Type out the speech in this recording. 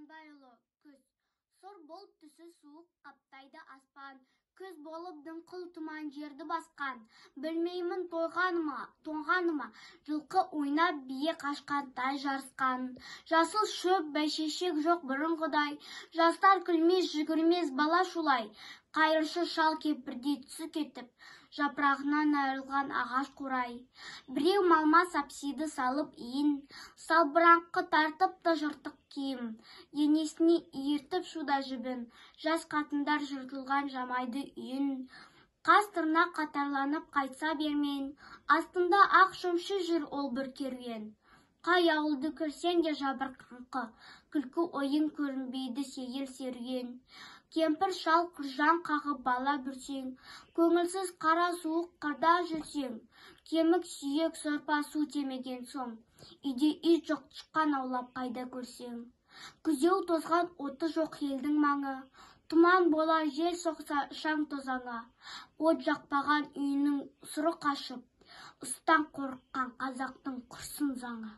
Құнанбайұлы күз. Сор болып түсі суық қаптайды аспан, күз болып дымқыл тұман жерді басқан. Білмеймін тоңғаныма, жылқы ойнап бие қашқан, тай жарысқан. Жасыл шөп бәйшешек жоқ бұрынғыдай, жастар күлмес, жүгірмес бала шулай. Қайыршы шал кепірдей түсі кетіп, жапырағынан айырылған ағаш қурай. Біреу малма сапсиды салып иін, салбыраңқы тартып та жыртық киім. Енесіне иіртіп шуда жібін, жас қатындар жыртылған жамайды үйін. Қас тырнақ қатарланып қайтса бермен, астында ақ шөмші жүр ол бір керуен. Қай ауылды көрсең де жабырқаңқы, күлкі ойын көрінбейді сейіл серуен. Кемпір шал құржан қағып бала бүрсең, көңілсіз қара суық қырда жүрсең. Кемік сүйек сорпа су темеген соң, үйде ит жоқ шыққан аулап қайда көрсең. Күзеу тозған оты жоқ елдің маңы, тұман болар жел соқса шаң тозаңа. От жақпаған үйінің сұры қашып, ыстан қорыққан қазақтың құрсын заңы.